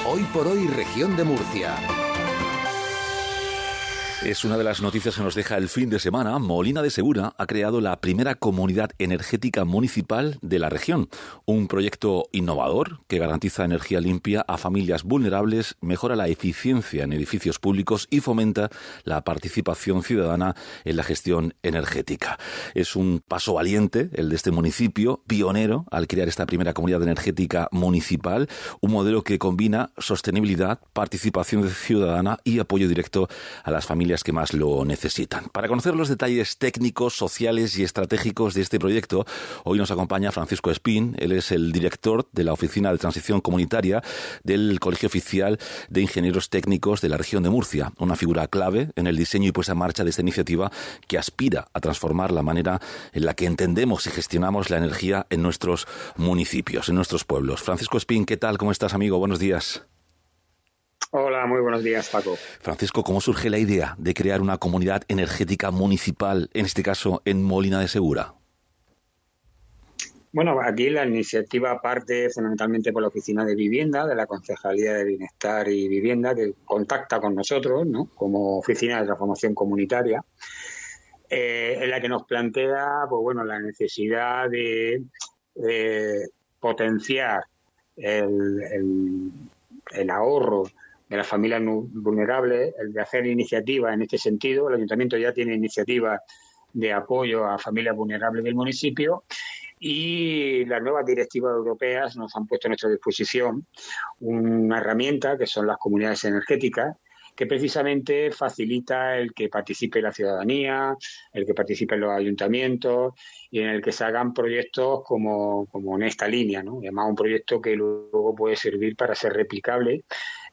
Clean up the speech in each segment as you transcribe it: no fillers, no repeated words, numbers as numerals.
Hoy por hoy, región de Murcia. Es una de las noticias que nos deja el fin de semana. Molina de Segura ha creado la primera comunidad energética municipal de la región. Un proyecto innovador que garantiza energía limpia a familias vulnerables, mejora la eficiencia en edificios públicos y fomenta la participación ciudadana en la gestión energética. Es un paso valiente el de este municipio, pionero al crear esta primera comunidad energética municipal, un modelo que combina sostenibilidad, participación ciudadana y apoyo directo a las familias que más lo necesitan. Para conocer los detalles técnicos, sociales y estratégicos de este proyecto, hoy nos acompaña Francisco Espín. Él es el director de la Oficina de Transición Comunitaria del Colegio Oficial de Ingenieros Técnicos de la región de Murcia, una figura clave en el diseño y puesta en marcha de esta iniciativa que aspira a transformar la manera en la que entendemos y gestionamos la energía en nuestros municipios, en nuestros pueblos. Francisco Espín, ¿qué tal? ¿Cómo estás, amigo? Buenos días. Hola, muy buenos días, Paco. Francisco, ¿cómo surge la idea de crear una comunidad energética municipal, en este caso en Molina de Segura? Bueno, aquí la iniciativa parte fundamentalmente por la Oficina de Vivienda de la Concejalía de Bienestar y Vivienda, que contacta con nosotros, ¿no?, como Oficina de Transformación Comunitaria, en la que nos plantea, pues bueno, la necesidad de potenciar el ahorro de las familias vulnerables, el de hacer iniciativas en este sentido. El Ayuntamiento ya tiene iniciativas de apoyo a familias vulnerables del municipio y las nuevas directivas europeas nos han puesto a nuestra disposición una herramienta que son las comunidades energéticas, que precisamente facilita el que participe la ciudadanía, el que participe los ayuntamientos y en el que se hagan proyectos como en esta línea, ¿no? Además, un proyecto que luego puede servir para ser replicable,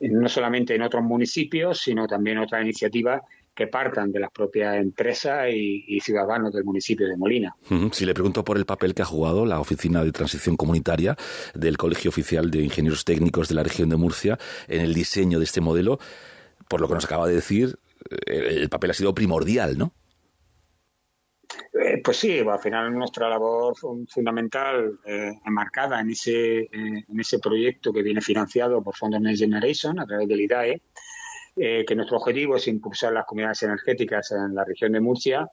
no solamente en otros municipios, sino también otras iniciativas que partan de las propias empresas y ciudadanos del municipio de Molina. Si le pregunto por el papel que ha jugado la Oficina de Transición Comunitaria del Colegio Oficial de Ingenieros Técnicos de la región de Murcia en el diseño de este modelo, por lo que nos acaba de decir, el papel ha sido primordial, ¿no? Pues sí, al final nuestra labor fundamental, enmarcada en ese proyecto que viene financiado por Fondos Next Generation a través del IDAE, que nuestro objetivo es impulsar las comunidades energéticas en la región de Murcia,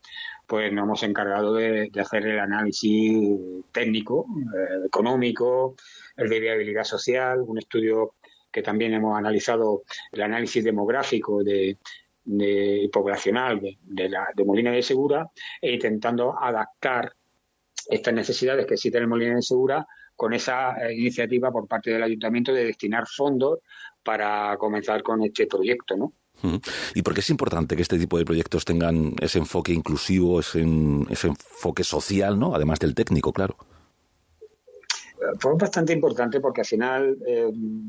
pues nos hemos encargado de hacer el análisis técnico, económico, el de viabilidad social, un estudio que también hemos analizado, el análisis demográfico y poblacional de Molina de Segura, e intentando adaptar estas necesidades que existen en Molina de Segura con esa iniciativa por parte del Ayuntamiento de destinar fondos para comenzar con este proyecto, ¿no? ¿Y por qué es importante que este tipo de proyectos tengan ese enfoque inclusivo, ese enfoque social, ¿no?, además del técnico, claro? Fue bastante importante porque al final,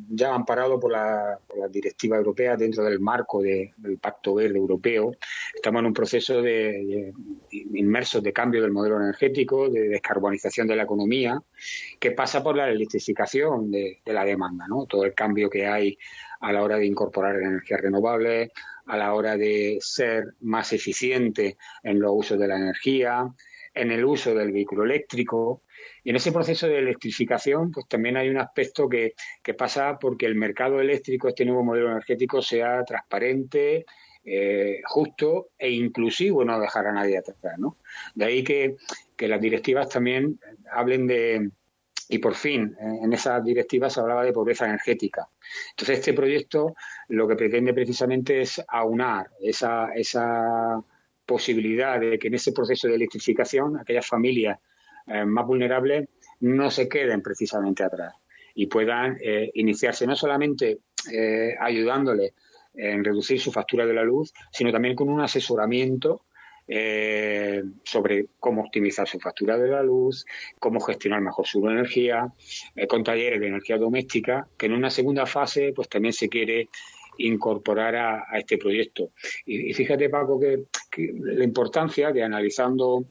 ya amparado por la directiva europea dentro del marco del Pacto Verde Europeo, estamos en un proceso inmersos de cambio del modelo energético, de descarbonización de la economía, que pasa por la electrificación de la demanda, ¿no? Todo el cambio que hay a la hora de incorporar energías renovables, a la hora de ser más eficiente en los usos de la energía, en el uso del vehículo eléctrico. Y en ese proceso de electrificación, pues también hay un aspecto que pasa porque el mercado eléctrico, este nuevo modelo energético, sea transparente, justo e inclusivo, no dejar a nadie atrás, ¿no? De ahí que las directivas también hablen y por fin, en esas directivas se hablaba de pobreza energética. Entonces, este proyecto lo que pretende precisamente es aunar esa posibilidad de que en ese proceso de electrificación aquellas familias más vulnerables no se queden precisamente atrás y puedan iniciarse no solamente ayudándoles en reducir su factura de la luz, sino también con un asesoramiento sobre cómo optimizar su factura de la luz, cómo gestionar mejor su energía, con talleres de energía doméstica, que en una segunda fase pues también se quiere incorporar a este proyecto. Y fíjate, Paco, que la importancia de, analizando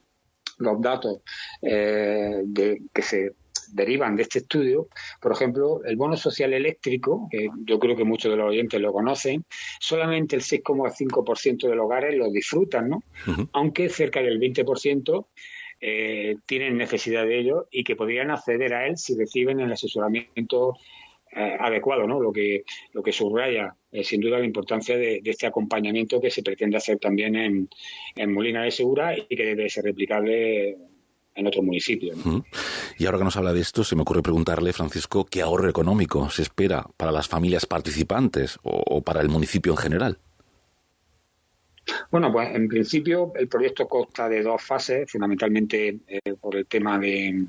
los datos que se derivan de este estudio, por ejemplo, el bono social eléctrico, que yo creo que muchos de los oyentes lo conocen, solamente el 6,5% de los hogares lo disfrutan, ¿no? Uh-huh. Aunque cerca del 20% tienen necesidad de ello y que podrían acceder a él si reciben el asesoramiento adecuado, ¿no? Lo que lo que subraya sin duda la importancia de este acompañamiento que se pretende hacer también en Molina de Segura y que debe ser replicable en otros municipios, ¿no? Y ahora que nos habla de esto, se me ocurre preguntarle, Francisco, ¿qué ahorro económico se espera para las familias participantes o para el municipio en general? Bueno, pues en principio el proyecto consta de 2 fases, fundamentalmente por el tema de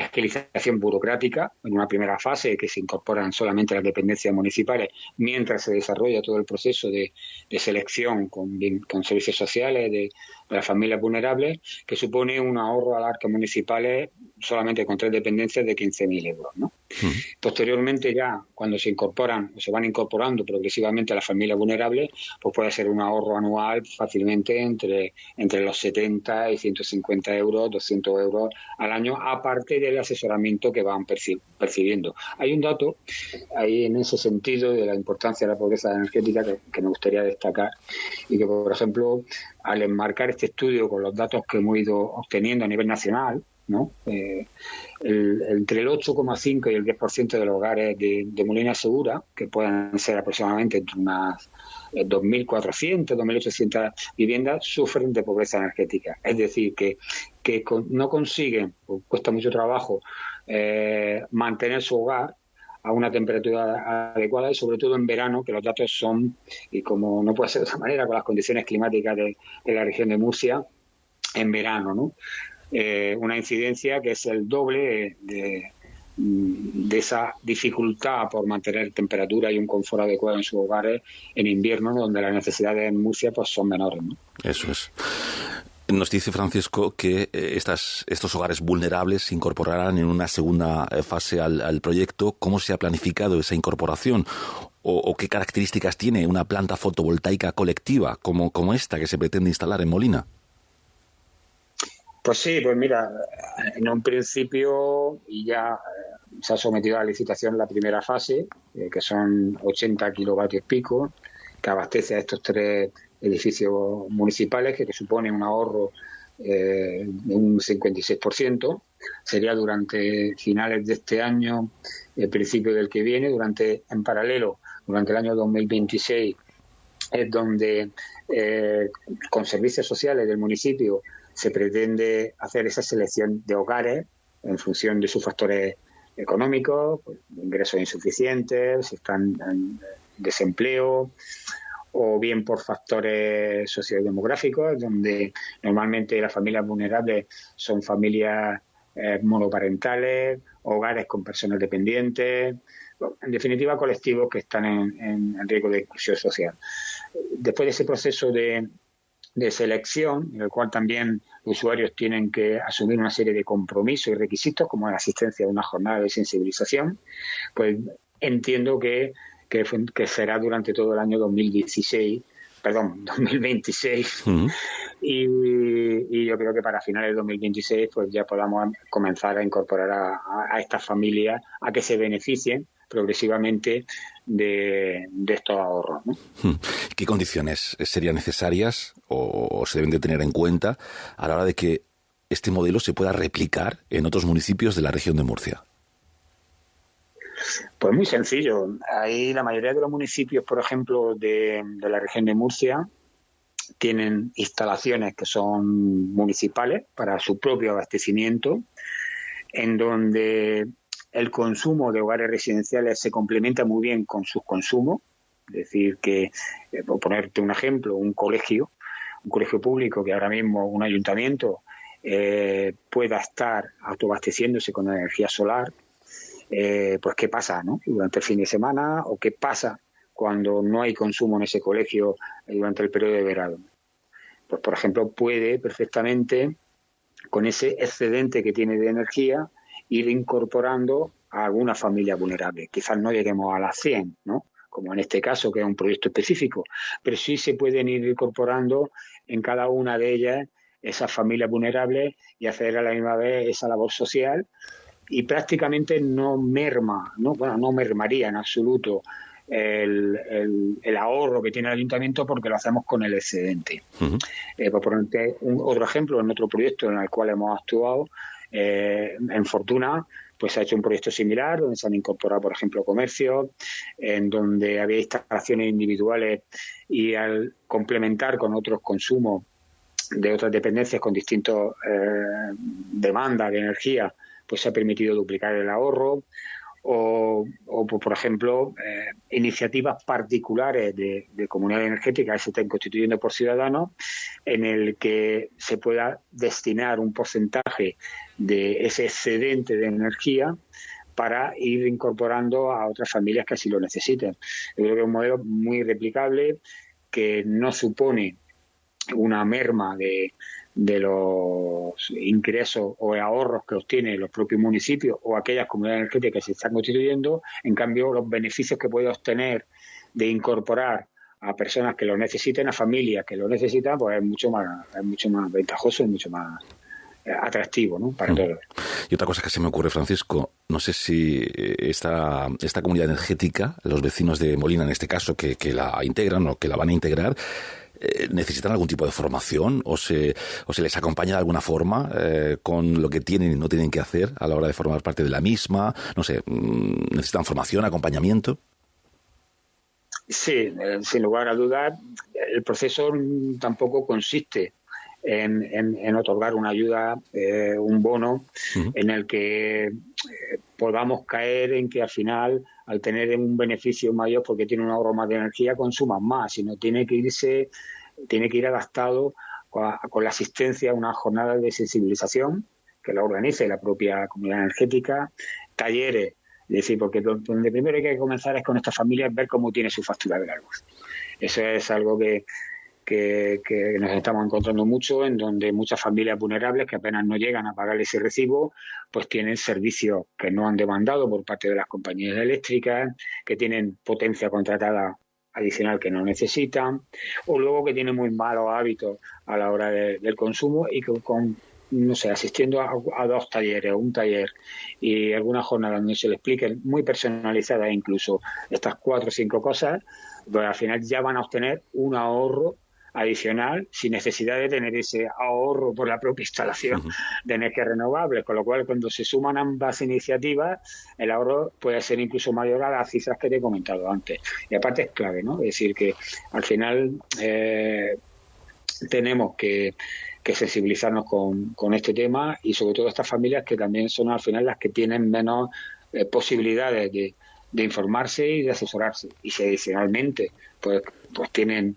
agilización burocrática, en una primera fase que se incorporan solamente las dependencias municipales mientras se desarrolla todo el proceso de selección con servicios sociales de las familias vulnerables, que supone un ahorro al arca municipales solamente con 3 dependencias de 15.000 euros, ¿no? Posteriormente ya, cuando se incorporan o se van incorporando progresivamente a las familias vulnerables, pues puede ser un ahorro anual fácilmente entre los 70 y 150 euros, 200 euros al año, aparte del asesoramiento que van percibiendo. Hay un dato ahí en ese sentido de la importancia de la pobreza energética que me gustaría destacar y que, por ejemplo, al enmarcar este estudio con los datos que hemos ido obteniendo a nivel nacional, ¿no? Entre el 8,5 y el 10% de los hogares de Molina Segura, que pueden ser aproximadamente entre unas 2.400, 2.800 viviendas, sufren de pobreza energética. Es decir, que no consiguen, pues cuesta mucho trabajo, mantener su hogar a una temperatura adecuada y sobre todo en verano, que los datos son, y como no puede ser de otra manera con las condiciones climáticas de la región de Murcia, en verano, ¿no? Una incidencia que es el doble de esa dificultad por mantener temperatura y un confort adecuado en sus hogares en invierno, donde las necesidades en Murcia pues son menores, ¿no? Eso es. Nos dice Francisco que estos hogares vulnerables se incorporarán en una segunda fase al proyecto. ¿Cómo se ha planificado esa incorporación? ¿O qué características tiene una planta fotovoltaica colectiva como esta que se pretende instalar en Molina? Pues sí, pues mira, en un principio y ya se ha sometido a la licitación la primera fase, que son 80 kilovatios pico, que abastece a estos 3 edificios municipales, que supone un ahorro de un 56%. Sería durante finales de este año, el principio del que viene, en paralelo, durante el año 2026, es donde con servicios sociales del municipio se pretende hacer esa selección de hogares en función de sus factores económicos, pues, ingresos insuficientes, si están en desempleo, o bien por factores sociodemográficos, donde normalmente las familias vulnerables son familias monoparentales, hogares con personas dependientes, en definitiva colectivos que están en riesgo de exclusión social. Después de ese proceso de selección, en el cual también los usuarios tienen que asumir una serie de compromisos y requisitos, como la asistencia a una jornada de sensibilización, pues entiendo que será durante todo el año 2026, y yo creo que para finales de 2026 pues ya podamos comenzar a incorporar a estas familias a que se beneficien progresivamente de estos ahorros, ¿no? ¿Qué condiciones serían necesarias o se deben de tener en cuenta a la hora de que este modelo se pueda replicar en otros municipios de la región de Murcia? Pues muy sencillo. Ahí la mayoría de los municipios, por ejemplo, de la región de Murcia, tienen instalaciones que son municipales para su propio abastecimiento, en donde el consumo de hogares residenciales se complementa muy bien con sus consumos. Es decir, que, por ponerte un ejemplo, un colegio público que ahora mismo un ayuntamiento pueda estar autoabasteciéndose con energía solar, pues qué pasa, ¿no? Durante el fin de semana, o qué pasa cuando no hay consumo en ese colegio durante el periodo de verano. Pues, por ejemplo, puede perfectamente, con ese excedente que tiene de energía, ir incorporando a alguna familia vulnerable. Quizás no lleguemos a las 100, ¿no?, como en este caso, que es un proyecto específico, pero sí se pueden ir incorporando en cada una de ellas esas familias vulnerables y hacer a la misma vez esa labor social, y prácticamente no mermaría en absoluto el ahorro que tiene el ayuntamiento, porque lo hacemos con el excedente. Por ponerte otro ejemplo, en otro proyecto en el cual hemos actuado, en Fortuna, pues se ha hecho un proyecto similar donde se han incorporado, por ejemplo, comercios, en donde había instalaciones individuales y al complementar con otros consumos de otras dependencias con distintas demandas de energía, pues se ha permitido duplicar el ahorro. O por ejemplo, iniciativas particulares de comunidades energéticas que se estén constituyendo por ciudadanos, en el que se pueda destinar un porcentaje de ese excedente de energía para ir incorporando a otras familias que así lo necesiten. Yo creo que es un modelo muy replicable, que no supone una merma de los ingresos o ahorros que obtienen los propios municipios o aquellas comunidades energéticas que se están constituyendo. En cambio, los beneficios que puede obtener de incorporar a personas que lo necesiten, a familias que lo necesitan, pues es mucho más ventajoso y mucho más atractivo, ¿no?, para todos. Y otra cosa que se me ocurre, Francisco, no sé si esta comunidad energética, los vecinos de Molina en este caso, que la integran o que la van a integrar, ¿necesitan algún tipo de formación o se les acompaña de alguna forma con lo que tienen y no tienen que hacer a la hora de formar parte de la misma? No sé, ¿necesitan formación, acompañamiento? Sí, sin lugar a dudas, el proceso tampoco consiste en otorgar una ayuda, un bono, en el que podamos caer en que al final, al tener un beneficio mayor porque tiene un ahorro más de energía, consuman más, sino tiene que ir adaptado con la asistencia a una jornada de sensibilización que la organice la propia comunidad energética, talleres, es decir, porque donde primero hay que comenzar es con estas familias, ver cómo tiene su factura de la luz. Eso es algo que nos estamos encontrando mucho, en donde muchas familias vulnerables que apenas no llegan a pagar ese recibo, pues tienen servicios que no han demandado por parte de las compañías eléctricas, que tienen potencia contratada adicional que no necesitan, o luego que tienen muy malos hábitos a la hora del consumo y que asistiendo a 2 talleres o un taller y algunas jornadas donde se les expliquen muy personalizadas incluso estas 4 o 5 cosas, pues al final ya van a obtener un ahorro adicional sin necesidad de tener ese ahorro por la propia instalación de energías renovables, con lo cual cuando se suman ambas iniciativas el ahorro puede ser incluso mayor a las cifras que te he comentado antes. Y aparte es clave, ¿no? Es decir, que al final tenemos que sensibilizarnos con este tema, y sobre todo estas familias que también son al final las que tienen menos posibilidades de informarse y de asesorarse, y si adicionalmente pues tienen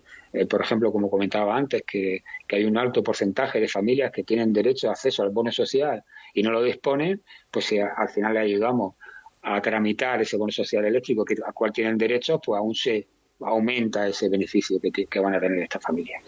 por ejemplo, como comentaba antes, que hay un alto porcentaje de familias que tienen derecho a acceso al bono social y no lo disponen, pues si al final le ayudamos a tramitar ese bono social eléctrico al cual tienen derecho, pues aún se aumenta ese beneficio que van a tener estas familias.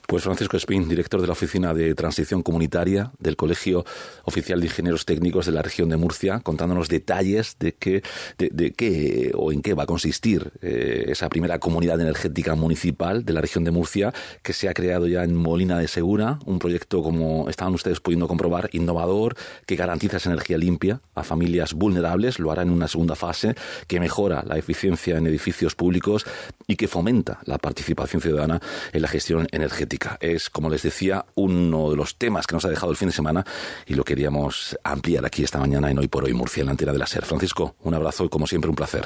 Pues Francisco Espín, director de la Oficina de Transición Comunitaria del Colegio Oficial de Ingenieros Técnicos de la región de Murcia, contándonos detalles de qué o en qué va a consistir esa primera comunidad energética municipal de la región de Murcia, que se ha creado ya en Molina de Segura, un proyecto, como estaban ustedes pudiendo comprobar, innovador, que garantiza esa energía limpia a familias vulnerables, lo hará en una segunda fase, que mejora la eficiencia en edificios públicos y que fomenta la participación ciudadana en la gestión energética. Es, como les decía, uno de los temas que nos ha dejado el fin de semana y lo queríamos ampliar aquí esta mañana en Hoy por Hoy Murcia, en la antena de la SER. Francisco, un abrazo y como siempre un placer.